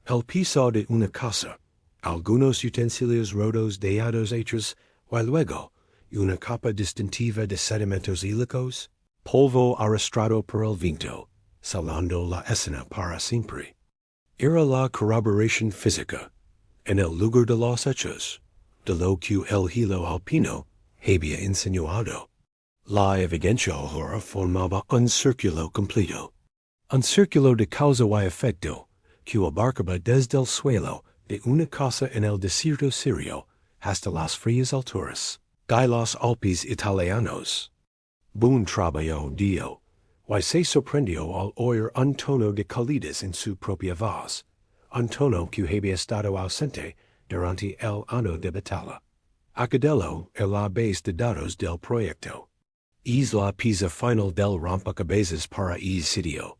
El piso de una casa, algunos utensilios rotos dejados hechos, y luego una capa distintiva de sedimentos ílicos, polvo arrastrado por el viento, salando la escena para siempre. Era la corroboración física, en el lugar de los hechos, de lo que el hielo alpino había insinuado. La evidencia ahora formaba un círculo completo. Un círculo de causa y efecto, que abarcaba desde el suelo de una casa en el desierto sirio hasta las frías alturas de los Alpes italianos. Buen trabajo dio, y se sorprendió al oír un tono de calidez en su propia voz, un tono que había estado ausente durante el año de batalla. Acadelo es la base de datos del proyecto. Es la pieza final del rompecabezas para el sitio.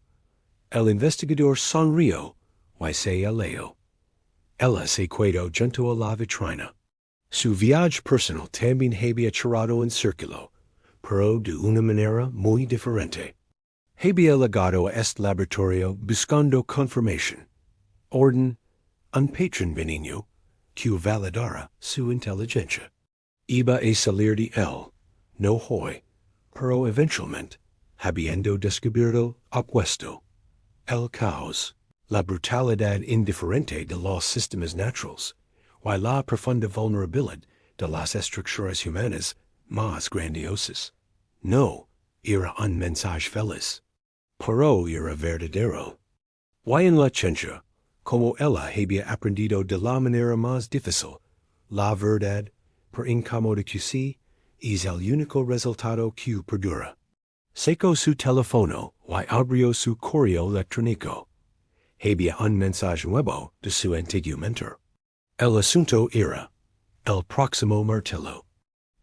El investigador sonrió y se alejó. Ella se quedó junto a la vitrina. Su viaje personal también había girado en círculo, pero de una manera muy diferente. Había llegado a este laboratorio buscando confirmación, orden, un patrón benigno que validara su inteligencia. Iba a salir de él, no hoy, pero eventualmente, habiendo descubierto opuesto, el caos, la brutalidad indiferente de los sistemas naturales, y la profunda vulnerabilidad de las estructuras humanas más grandiosas. No era un mensaje feliz, pero era verdadero. Y en la ciencia, como ella había aprendido de la manera más difícil, la verdad, por incómoda que sea, es el único resultado que perdura. Sacó su teléfono y abrió su correo electrónico. Había un mensaje nuevo de su antiguo mentor. El asunto era el próximo martillo.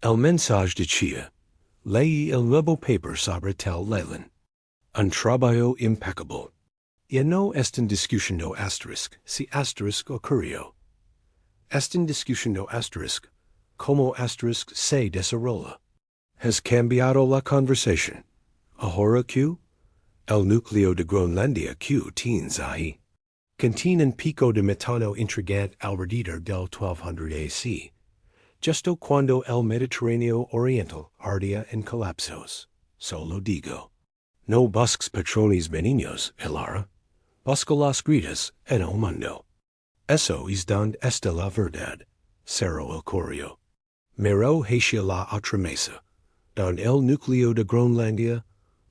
El mensaje decía: leí el nuevo paper sobre tel Leland. Un trabajo impecable. Y no están discutiendo asterisk si asterisk ocurrió. Están discutiendo asterisk como asterisk se desarrolla. Has cambiado la conversación. Ahora que el núcleo de Groenlandia que tienes ahí contiene un pico de metano intrigante alrededor del 1200 AC, justo cuando el Mediterráneo Oriental ardía en colapsos. Solo digo, no busques patrones benignos, Elara. Busca las grietas en el mundo. Eso es donde está la verdad. Cerró el correo. Miró hacia la otra mesa, donde el núcleo de Groenlandia,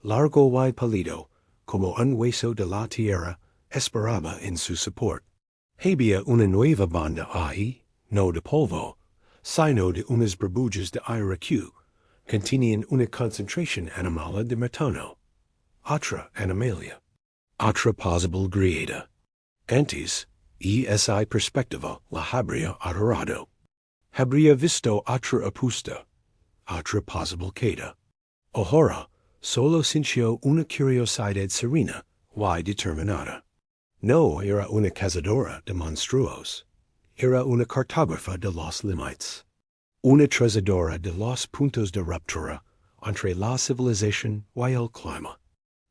largo y pálido, como un hueso de la tierra, esperaba en su support. Había una nueva banda ahí, no de polvo, sino de unas burbujas de aire que contenían una concentración animal de metano. Otra animalia. Otra posible grieta. Antes, esa perspectiva la habría adorado. Habría visto otra apuesta, otra posible queda. Ahora, solo sintió una curiosidad serena y determinada. No era una cazadora de monstruos. Era una cartógrafa de los límites. Una trazadora de los puntos de ruptura entre la civilización y el clima.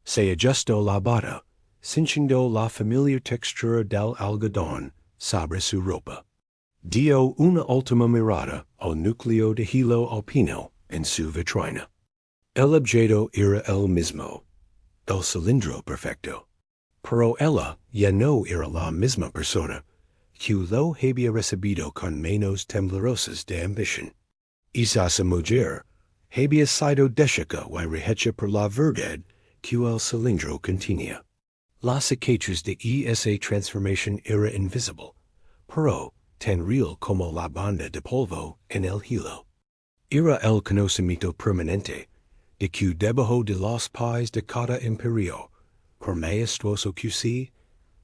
Se ajustó la bata, sintiendo la familiar textura del algodón sobre su ropa. Dio una última mirada al núcleo de hielo alpino en su vitrina. El objeto era el mismo, el cilindro perfecto. Pero ella ya no era la misma persona que lo había recibido con manos temblorosas de ambición. Esa mujer había sido deshecha y rehecha por la verdad que el cilindro contenía. Las cicatrices de esa transformación era invisible, pero tan real como la banda de polvo en el hielo. Era el conocimiento permanente de que debajo de los pies de cada imperio, por majestuoso que sea,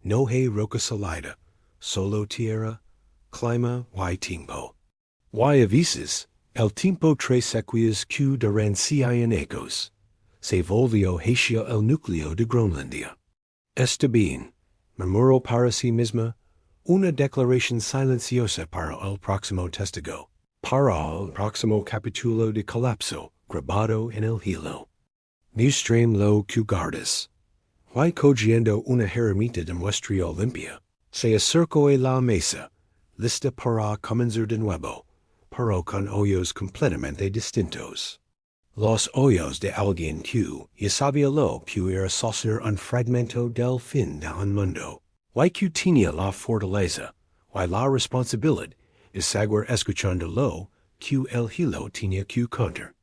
no hay roca sólida, solo tierra, clima y tiempo. Y a veces, el tiempo tres sequías que Durante años se volvió hacia el núcleo de Groenlandia. Este bien, murmuró para sí misma, una declaración silenciosa para el próximo testigo, para el próximo capítulo de Colapso, grabado en el hielo. Muestren lo que guardas. Y cogiendo una herramienta de muestra limpia, se acercó a la mesa, lista para comenzar de nuevo, pero con hoyos completamente distintos. Los hoyos de alguien que ya sabía lo que era socer un fragmento del fin del mundo, y que tenía la fortaleza y la responsabilidad de seguir escuchando lo que el hielo tenía que contar.